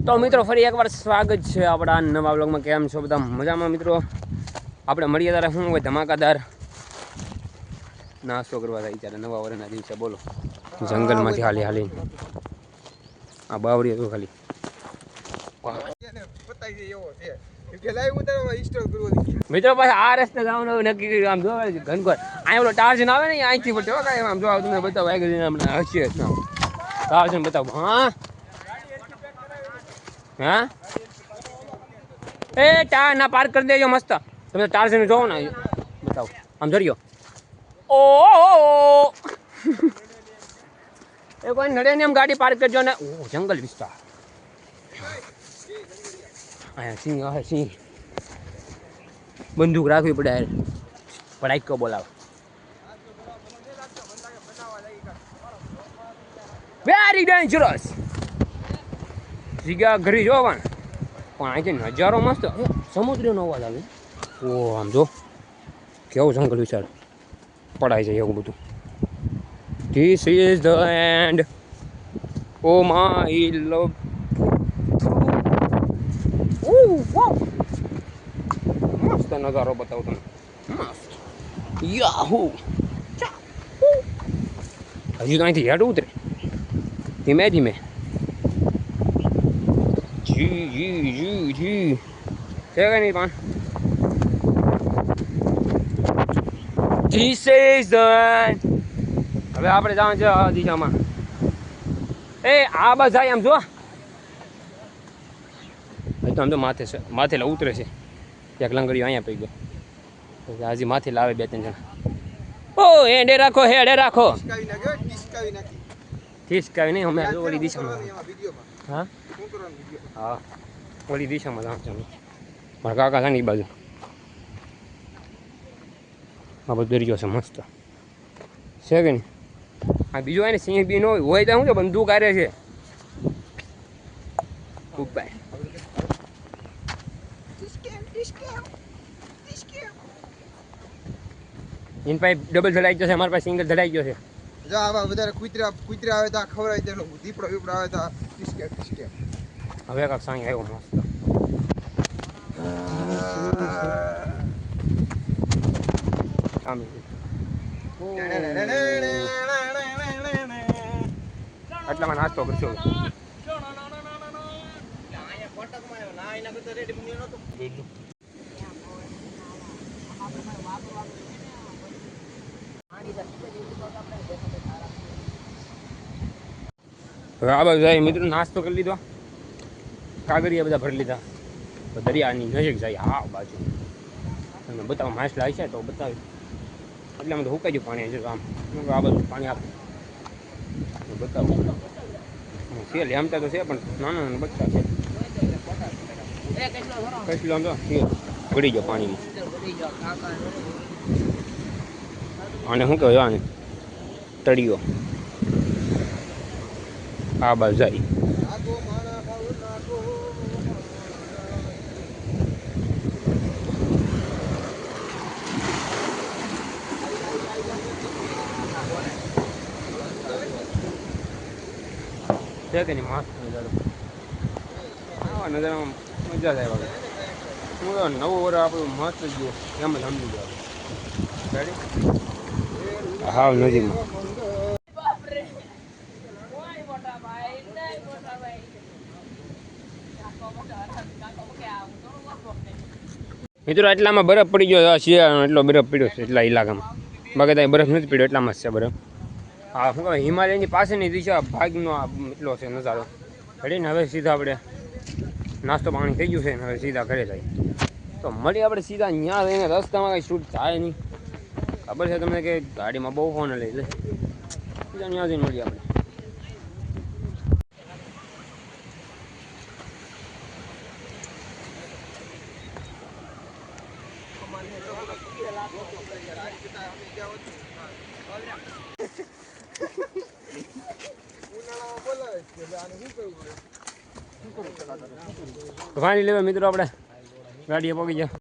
તો મિત્રો ફરી એકવાર સ્વાગત છે આપણા નવા વ્લોગમાં. કેમ છો બધા? મજામાં મિત્રો? આપણે મળીએ ત્યારે શું હોય ધમાકાદાર નાસ્તો કરવા થાય ત્યારે નવા વર્ષના દિવસે. બોલો, જંગલમાંથી હાલી આ બાવડી હતું ખાલી. મિત્રો પાસે આ રસ્તે જવાનું નક્કી કર્યું. આમ જોવા ઘનઘોર અહીંયા ટાર્જન આવે ને અહીંથી પડતો કાંઈ આમ જોવા તમને બતાવો હસીએ ટાર્જન બતાવો. હા હા એ ટાર ના પાર્ક કરી દેજો મસ્ત. તમે ટાર્જન જોવો ને બતાવો આમ ધર્યો. ઓ એ કોઈ નડે ને એમ ગાડી પાર્ક કરજો ને. ઓ જંગલ વિસ્તાર. અહીંયા સિંહ આવે સિંહ. બંદૂક રાખવી પડે પડાઈ કો બોલાવે. વેરી ડેન્જરસ જગ્યા ઘરી જોવા પણ અહીંથી નજારો મસ્ત. સમુદ્રનો અવાજ આવે. ઓ આમ જો કેવું જંગલ વિચાર પડાઈ જાય એવું બધું. This is the and. Oh my લવ. મસ્ત નજારો બતાવું તમને. મસ્ત યાહુ. હજી તો અહીંથી હેડ ઉતરે ધીમે ધીમે. જી જી જી જી છે કે નહીં પણ. This is the and. હવે આપણે જવાનું છે આ દિશામાં. એ આ બસ જાય આમ જો. તો આમ તો માથે છે, માથે ઉતરે છે. એક લંગડીઓ અહીંયા પડી ગયો. હજી માથે લાવે બે ત્રણ જણા. ઓ હેડે રાખો હેડે રાખો. ઠીસકાવી નહીં અમે ઓલી દિશામાં. હા હા ઓલી દિશામાં જાઉં છું. મારા કાકા છે ને એ બાજુ. આ બધું દરિયો છે મસ્ત છે કે નહીં. આ બીજું હોય ને સિંહ બી ન હોય તો શું છે બંદૂક આરે છે ઉપર. ઇન પાસે ડબલ ધડાઈ ગયો છે, અમારી પાસે સિંગલ ધડાઈ ગયો છે. જો આવા વધારે કૂતરા આવે તો ખવડાવી દે. દીપડો દીપડો આવે તો ટીસ્કે ટીસ્કે. હવે કાંક સાંઈ આવ્યો મસ્ત. એટલામાં નાસ્તો કરશો. હવે આ બાજુ જાય મિત્રો નાસ્તો કરી લીધો. કાગળિયા બધા ભરી લીધા. દરિયાની નજીક જાય આ બાજુ. તમને બતાવો માછલા છે તો બતાવી. એટલે અમે તો હુકાઈ ગયું પાણી છે આમ. આ બાજુ પાણી આપે બતાવો. છે લેમતા તો છે પણ નાના નાના બચ્ચા છે. કચલો આમ તો ગળી ગયો પાણીમાં. અને શું કહેવાય આને તળિયો. આ બાજુ જાય. છે કે નહીં મસ્ત નજારો. આવા નજારામાં મજા થાય વગર. હું તો નવું વર્ષ આપણું મસ્ત ગયું એમ જ સમજી જાવ. હા નજીકમાં. મિત્રો એટલામાં બરફ પડી ગયો. શિયાળાનો એટલો બરફ પડ્યો છે એટલા ઇલાકામાં. બાકી ત્યાં બરફ નથી પડ્યો એટલામાં જ છે બરફ. હા શું કહેવાય હિમાલયની પાસેની દિશા ભાગનો એટલો છે નજારો. ઘડીને હવે સીધા આપણે નાસ્તો પાણી થઈ ગયું છે ને હવે સીધા ઘરે જાય. તો મળીએ આપણે સીધા ત્યાં રહીને. રસ્તામાં કંઈ શૂટ થાય નહીં. ખબર છે તમને કે ગાડીમાં બહુ ફોન લઈ લે. સીધા ત્યાં જઈને મળીએ આપણે. પાણી લેવા મિત્રો આપણે ગાડીએ પગી ગયા.